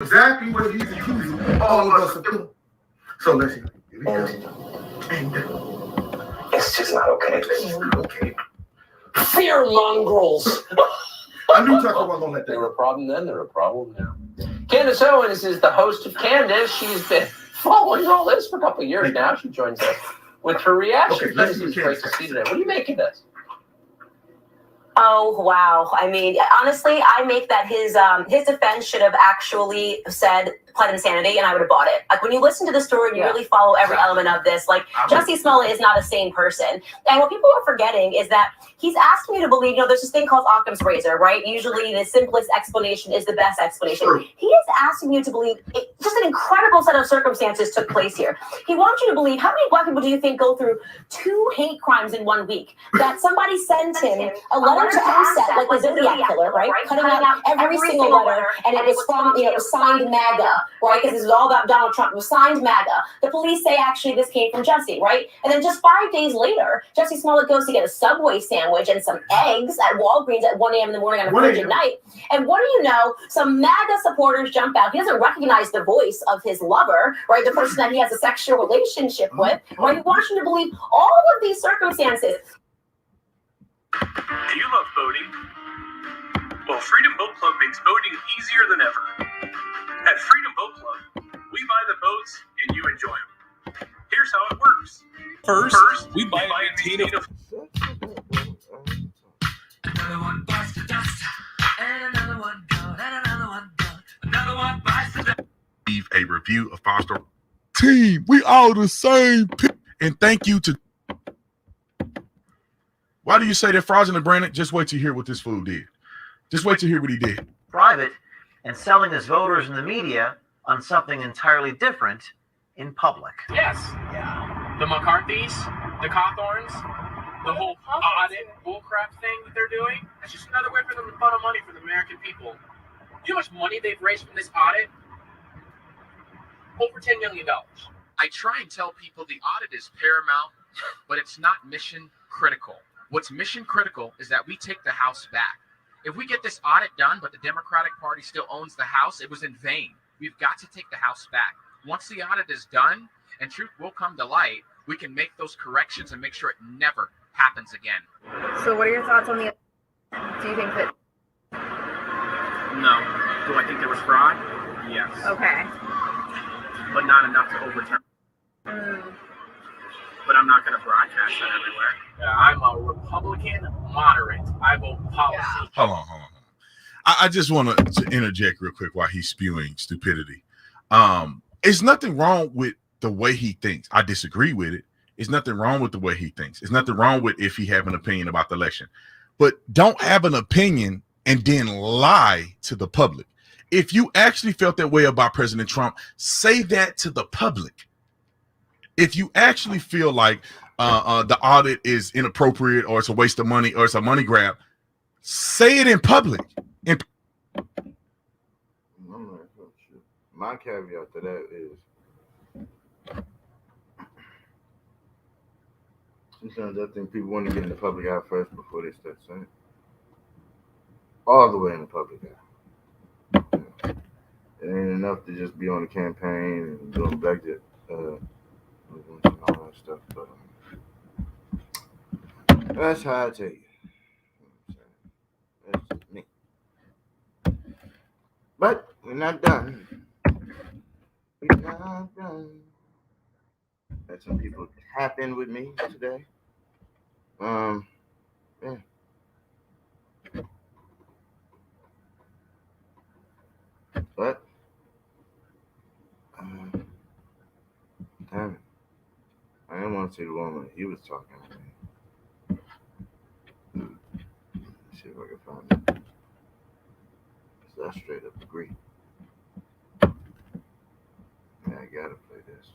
Exactly what he's accusing all of us of doing. So let's hear it. It's just not okay. It's not okay. Fear mongrels. I knew Tucker wasn't gonna let that. They were a problem then, they're a problem now. Candace Owens is the host of Candace. She's been following all this for a couple of years now. She joins us with her reaction. Candace, it's great to see you today. What do you make of this? Oh, wow. I mean, honestly, I make that his defense should have actually said pled insanity, and I would have bought it. Like, when you listen to the story and you really follow every element of this, like, Jussie Smollett is not a sane person. And what people are forgetting is that he's asking you to believe, there's this thing called Occam's razor, right? Usually the simplest explanation is the best explanation. Sure. He is asking you to believe just an incredible set of circumstances took place here. He wants you to believe, how many black people do you think go through 2 hate crimes in 1 week? That somebody sent him a letter to MSET, like the Zodiac killer, right? Cutting out every single letter, and it was from, it was signed MAGA, right? Because this is all about Donald Trump. It was signed MAGA. The police say actually this came from Jussie, right? And then just 5 days later, Jussie Smollett goes to get a Subway sandwich and some eggs at Walgreens at 1 a.m. in the morning on a frigid night. And what do you know? Some MAGA supporters jump out. He doesn't recognize the voice of his lover, right? The person that he has a sexual relationship with, right? He wants you to believe all of these circumstances. Do you love boating? Well, Freedom Boat Club makes boating easier than ever. At Freedom Boat Club, we buy the boats and you enjoy them. Here's how it works. First we buy a container. Another one bites the dust, and another one gone, and another one gone. Another one bites the dust. Leave a review of 5-star. Team, we all the same. And thank you to. Why do you say that, Fraudulent Brandon? Just wait to hear what this fool did. Just wait to hear what he did. Private and selling his voters in the media on something entirely different in public. Yes. The McCarthys, the Cawthorns, the whole audit bullcrap thing that they're doing. It's just another way for them to funnel money for the American people. You know how much money they've raised from this audit? Over $10 million. I try and tell people the audit is paramount, but it's not mission critical. What's mission critical is that we take the House back. If we get this audit done, but the Democratic Party still owns the House, it was in vain. We've got to take the House back. Once the audit is done and truth will come to light, we can make those corrections and make sure it never happens again. So what are your thoughts on the... Do you think that... No. Do I think there was fraud? Yes. Okay. But not enough to overturn. But I'm not going to broadcast that everywhere. I'm a Republican moderate. I vote policy. Yeah. Hold on. I just want to interject real quick while he's spewing stupidity. There's nothing wrong with the way he thinks. I disagree with it. There's nothing wrong with the way he thinks. There's nothing wrong with if he have an opinion about the election. But don't have an opinion and then lie to the public. If you actually felt that way about President Trump, say that to the public. If you actually feel like the audit is inappropriate or it's a waste of money or it's a money grab, say it in public. My caveat to that is sometimes I think people want to get in the public eye first before they start saying it. All the way in the public eye. It ain't enough to just be on the campaign and doing budget and all that stuff. But that's how I tell you. That's just me. But we're not done. We're not done. Had some people tap in with me today. Yeah. But damn it. I didn't want to see the woman he was talking to me. Let's see if I can find it. So I straight up agree. Yeah, I gotta play this.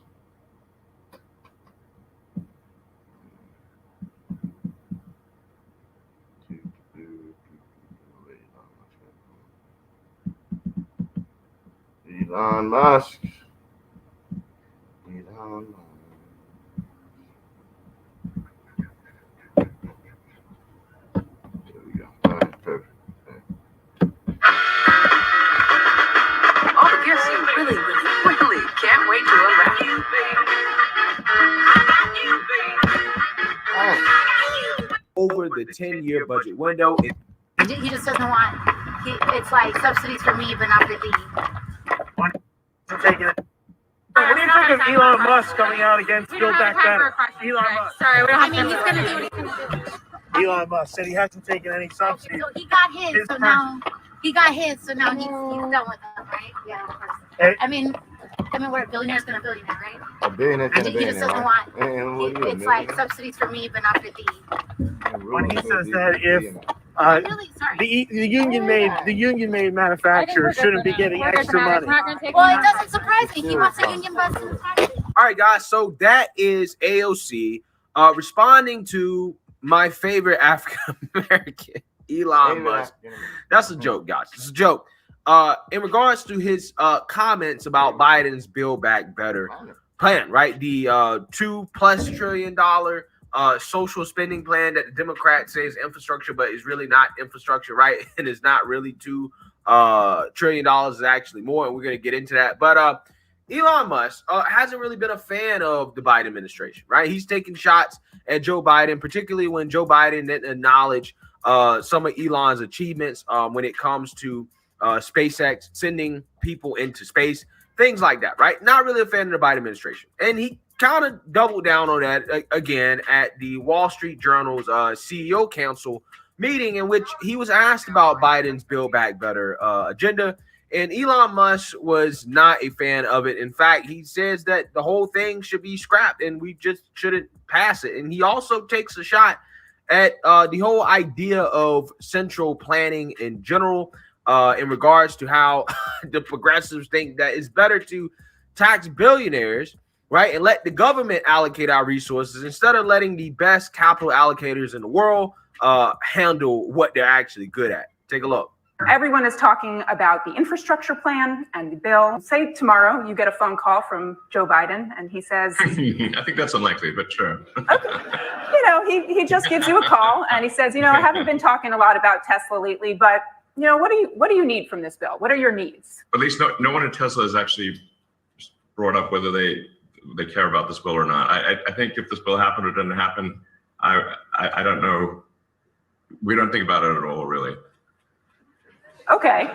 Elon Musk. Elon Musk. There we go. All right, perfect. All the gifts the 10-year budget window. He just doesn't want. It's like subsidies for me, but not for thee. Taking it. What do you think of Elon Musk coming out against Build Back Better? Elon Musk. Sorry, we don't have he's gonna do what he's gonna do. Elon Musk said he hasn't taken any subsidies. So he got his, so now he's done with them, right? Yeah, of course. I mean, we're billionaire's gonna billionaire, right? A billionaire can a He just billionaire. doesn't Right? want. It's like subsidies for me, but not for thee. When he says that if the union made manufacturers shouldn't be getting extra money. Well, it doesn't surprise me. He wants a union bus. All right, guys. So that is AOC responding to my favorite African American, Elon Musk. That's a joke, guys. It's a joke. In regards to his comments about Biden's Build Back Better plan, right? The $2+ trillion social spending plan that the Democrats say is infrastructure, but is really not infrastructure, right? And it's not really $2 trillion. Is actually more, and we're gonna get into that. But Elon Musk hasn't really been a fan of the Biden administration, right? He's taking shots at Joe Biden, particularly when Joe Biden didn't acknowledge some of Elon's achievements when it comes to SpaceX, sending people into space, things like that, right? Not really a fan of the Biden administration. And he kind of doubled down on that again at the Wall Street Journal's CEO Council meeting, in which he was asked about Biden's Build Back Better agenda. And Elon Musk was not a fan of it. In fact, he says that the whole thing should be scrapped and we just shouldn't pass it. And he also takes a shot at the whole idea of central planning in general, in regards to how the progressives think that it's better to tax billionaires, right, and let the government allocate our resources instead of letting the best capital allocators in the world handle what they're actually good at. Take a look. Everyone is talking about the infrastructure plan and the bill. Say tomorrow you get a phone call from Joe Biden and he says, I think that's unlikely, but sure. Okay. He just gives you a call and he says, I haven't been talking a lot about Tesla lately, but what do you need from this bill? What are your needs? At least no one at Tesla has actually brought up whether they care about this bill or not. I think if this bill happened or didn't happen, I don't know. We don't think about it at all, really. Okay.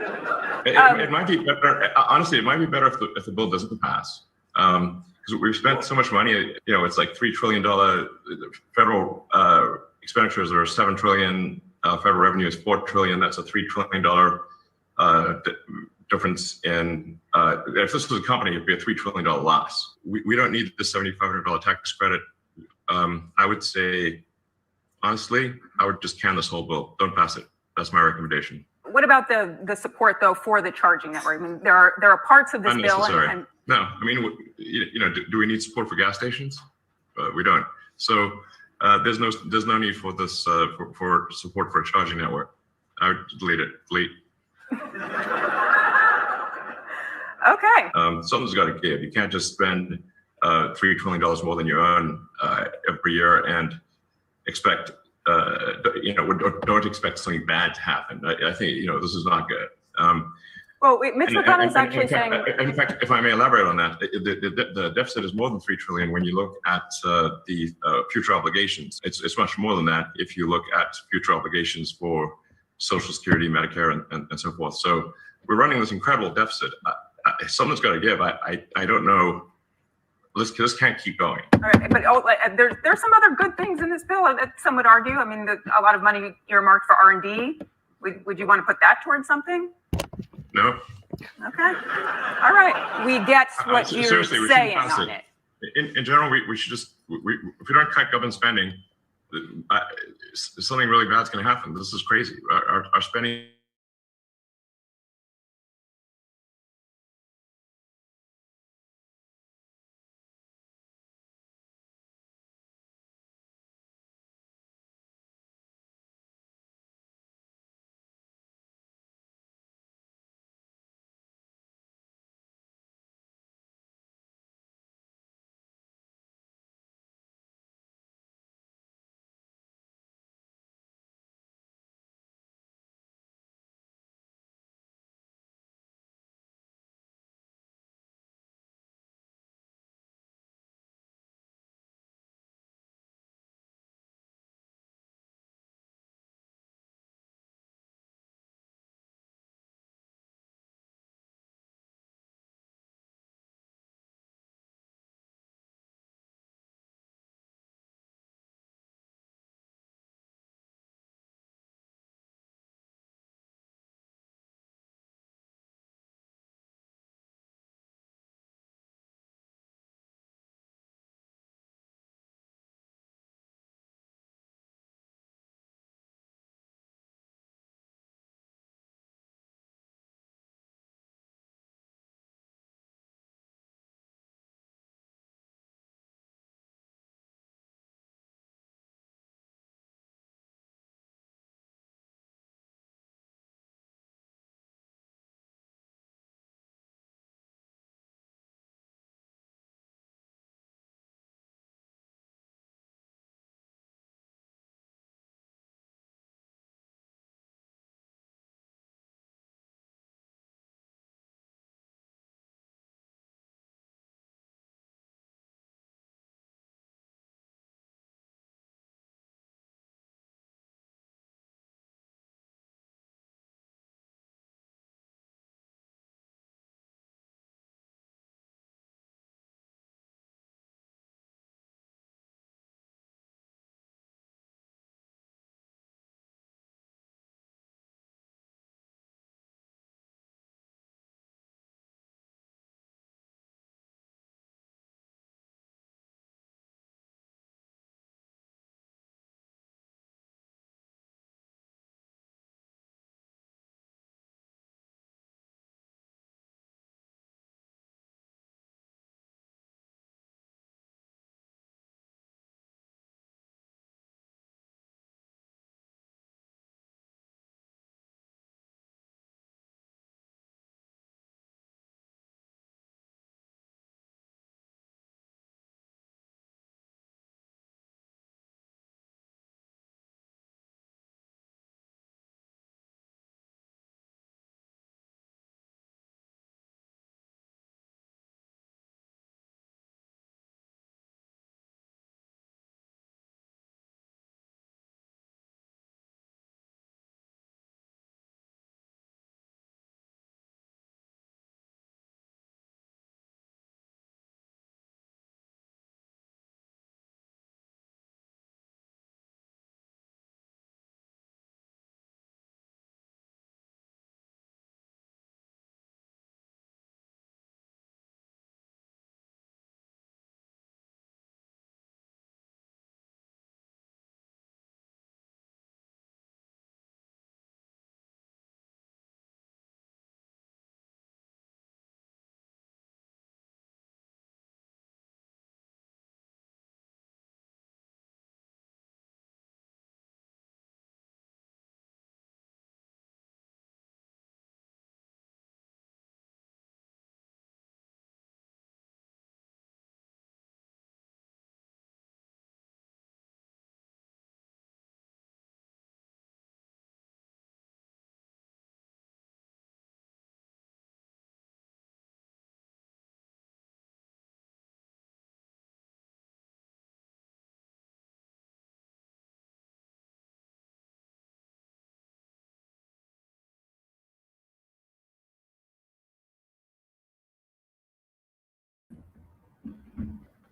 It might be better. Honestly, it might be better if the bill doesn't pass. Because we've spent so much money. It's like $3 trillion federal expenditures are $7 trillion. Federal revenue is $4 trillion. That's a $3 trillion difference in. If this was a company, it'd be a $3 trillion loss. We don't need the $7,500 tax credit. I would say, honestly, I would just can this whole bill. Don't pass it. That's my recommendation. What about the support though for the charging network? I mean, there are parts of this bill. No, I mean, do we need support for gas stations? We don't. So there's no need for this for support for a charging network. I would delete it. Delete. Okay. Something's got to give. You can't just spend $3 trillion more than you earn every year and expect. Don't expect something bad to happen. I think this is not good. Well, Mitch McConnell's actually saying. In fact, if I may elaborate on that, the deficit is more than $3 trillion when you look at the future obligations. It's much more than that if you look at future obligations for Social Security, Medicare, and so forth. So we're running this incredible deficit. Something's got to give. I don't know. This can't keep going. All right, but there's some other good things in this bill that some would argue. I mean, a lot of money earmarked for R&D. Would you want to put that towards something? No. Okay. All right. We get what you're saying on it. In general, we should just if we don't cut government spending, something really bad's going to happen. This is crazy. Our spending.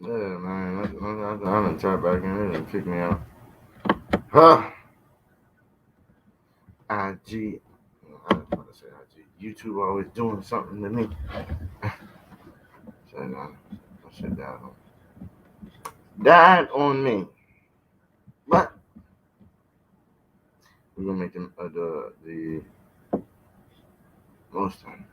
Yeah, man. I done tapped back in. It done kick me out. Huh. IG. I was about to say IG. YouTube always doing something to me. So no, I shut down. Died on me. But we're gonna make them the most time.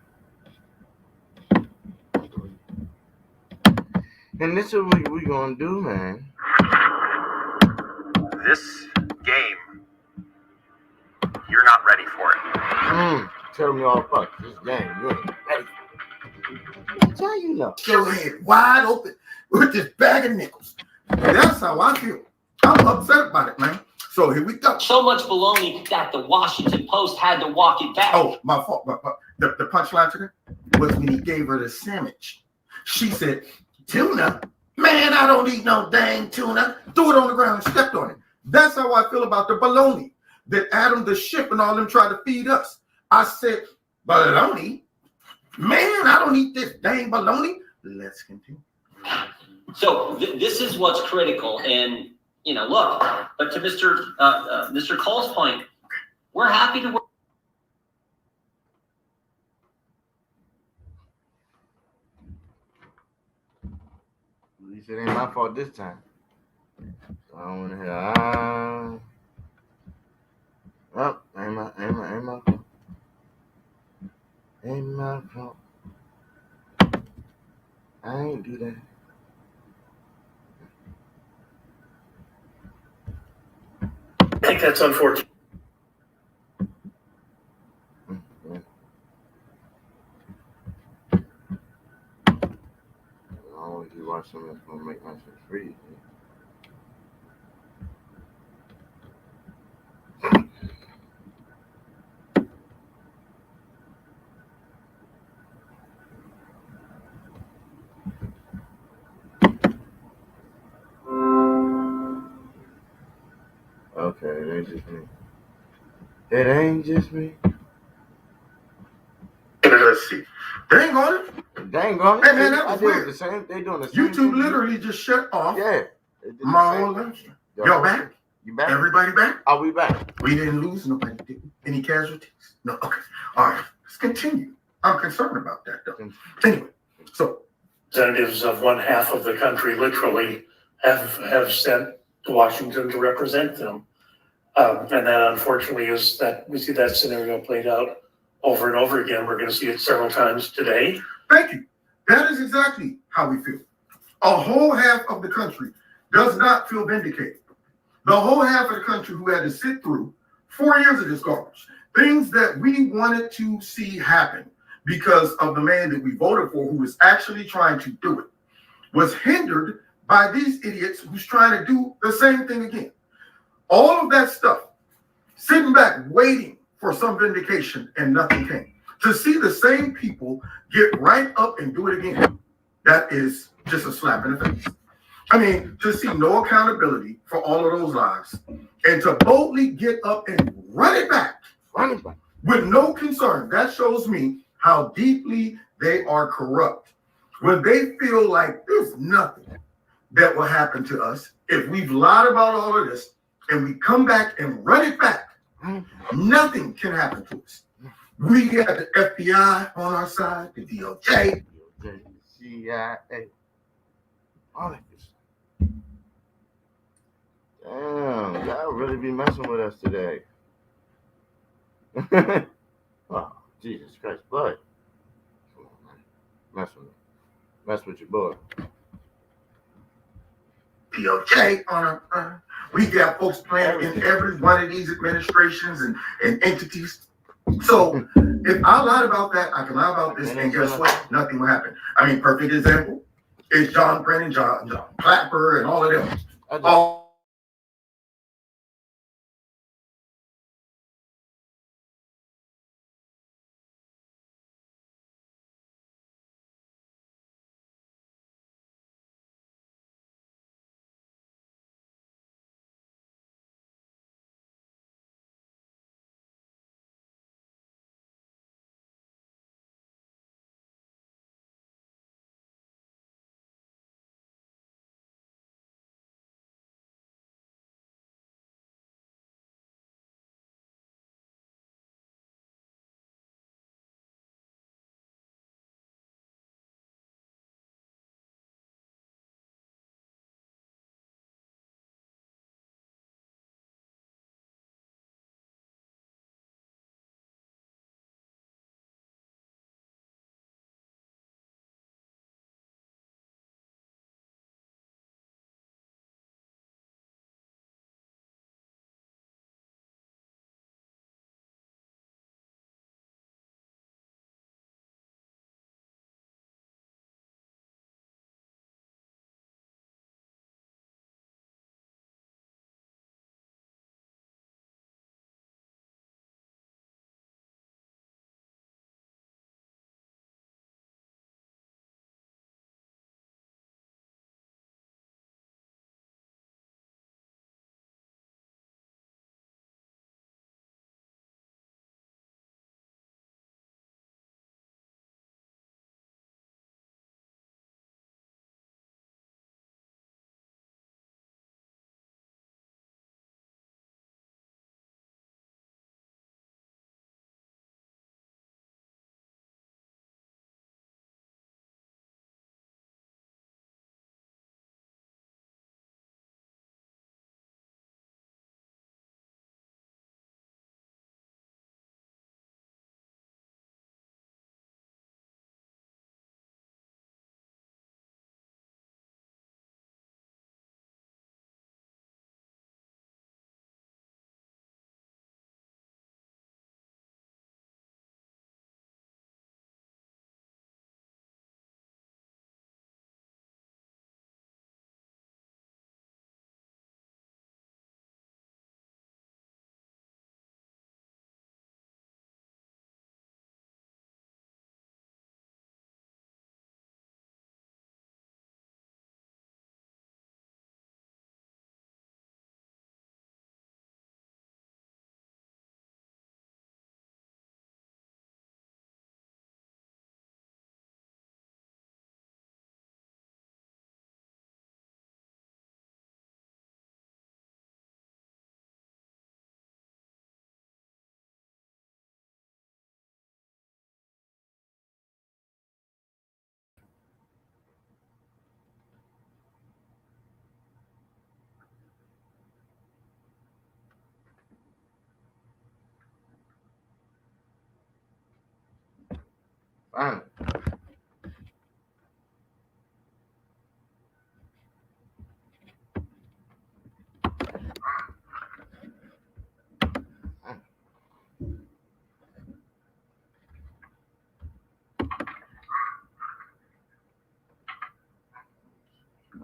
And this is what we gonna do, man. This game, you're not ready for it. Tell me all about this game. You ain't ready. That's how you know. Your head wide open with this bag of nickels. That's how I feel. I'm upset about it, man. So here we go. So much baloney that the Washington Post had to walk it back. Oh, my fault. The punchline to that was when he gave her the sandwich. She said, tuna? Man, I don't eat no dang tuna. Threw it on the ground and stepped on it. That's how I feel about the baloney that Adam the Ship and all them tried to feed us. I said, baloney? Man, I don't eat this dang baloney. Let's continue. So this is what's critical. And, you know, look, but to Mr. Cole's point, we're happy to work. At least it ain't my fault this time. So I don't want to hear. Ain't my fault. Ain't my fault. I ain't do that. I think that's unfortunate. I want to watch something that's gonna make my shit free. Okay, it ain't just me. It ain't just me. Let's see. Dang on it. Dang on it. Hey, man, that was weird. The same. They doing the same. YouTube thing. literally just shut off. Yeah. My whole lunch. Y'all back? You back? Everybody back? Are we back? We didn't lose nobody. Did we? Any casualties? No. Okay. All right. Let's continue. I'm concerned about that, though. Anyway, so Representatives of one half of the country literally have sent to Washington to represent them. And that unfortunately is that we see that scenario played out over and over again. We're going to see it several times today. thank you. That is exactly how we feel. A whole half of the country does not feel vindicated. The whole half of the country who had to sit through 4 years of this garbage, things that we wanted to see happen because of the man that we voted for who was actually trying to do it, was hindered by these idiots who's trying to do the same thing again. All of that stuff, sitting back waiting for some vindication and nothing came. To see the same people get right up and do it again, that is just a slap in the face. I mean, to see no accountability for all of those lives and to boldly get up and run it back with no concern, that shows me how deeply they are corrupt. When they feel like there's nothing that will happen to us if we've lied about all of this and we come back and run it back, nothing can happen to us. We got the FBI on our side, the DOJ, CIA, all that good stuff. Damn, y'all really be messing with us today. Oh, Jesus Christ, bud. Come on, man. Mess with me. Mess with your boy. DOJ on our we got folks playing in every one of these administrations and entities. So if I lied about that, I can lie about this, and guess what? Nothing will happen. I mean, perfect example is John Brennan, John Clapper, and all of them. All Fine.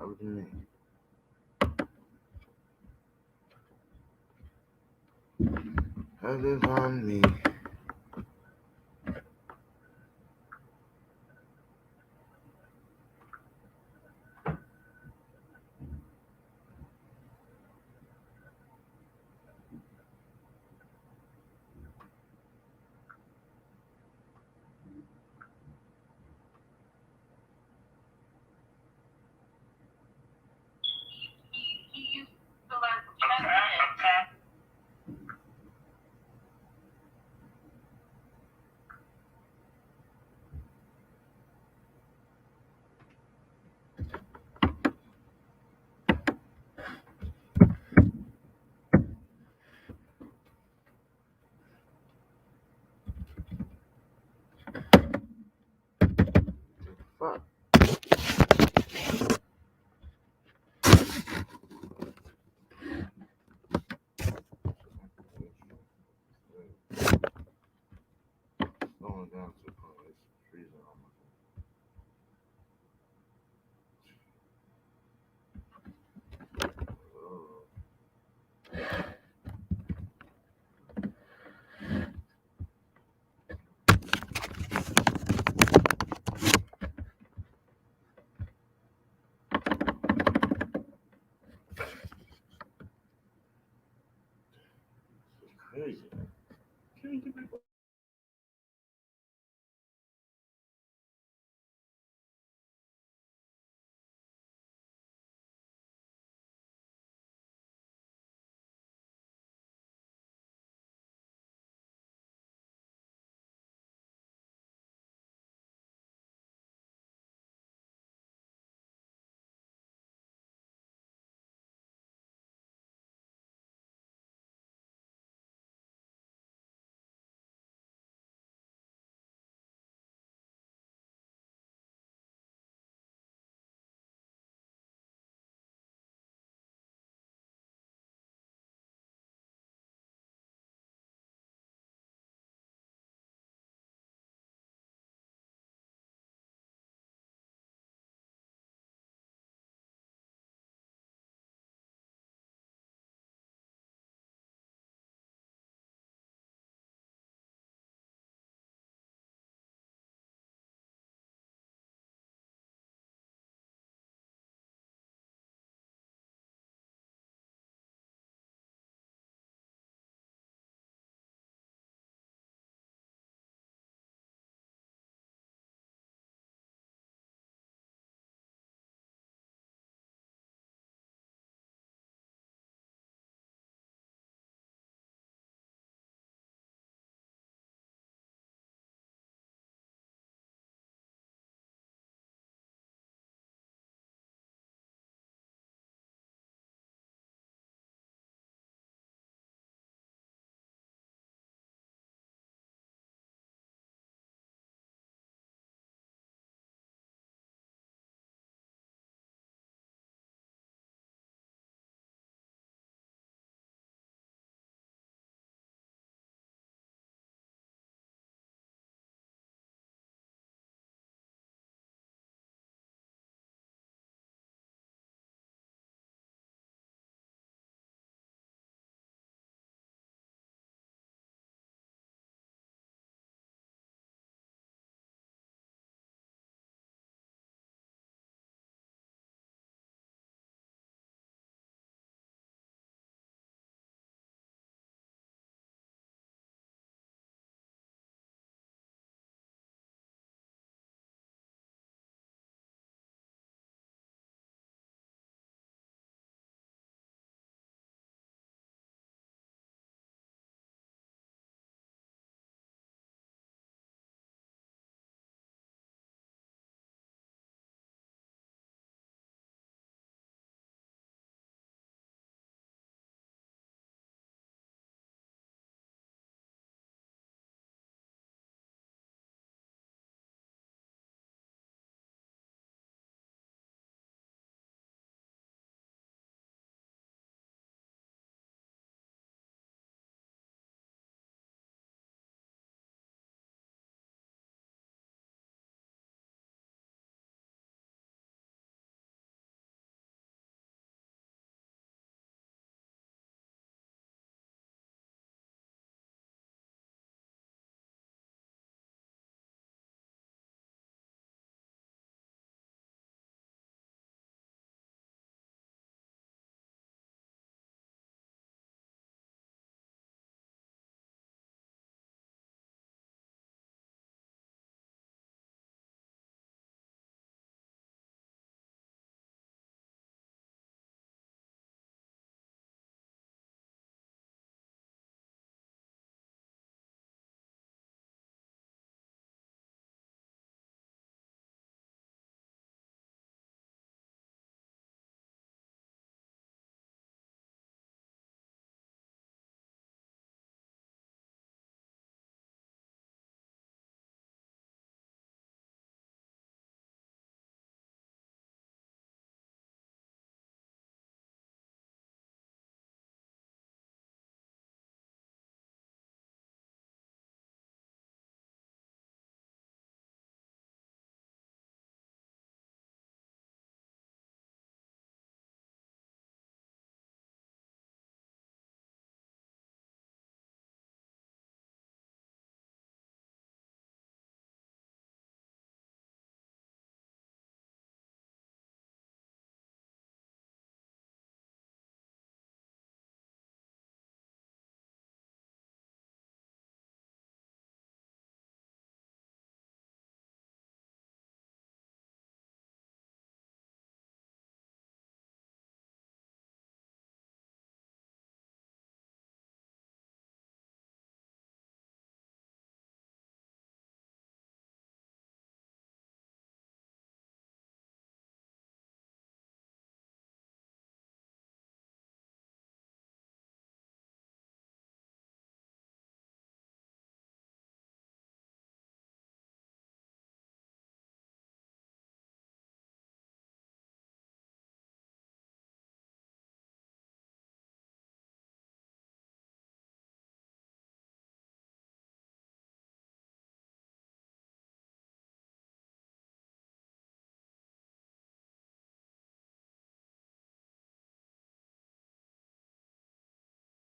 Open me. Others on me. Fuck.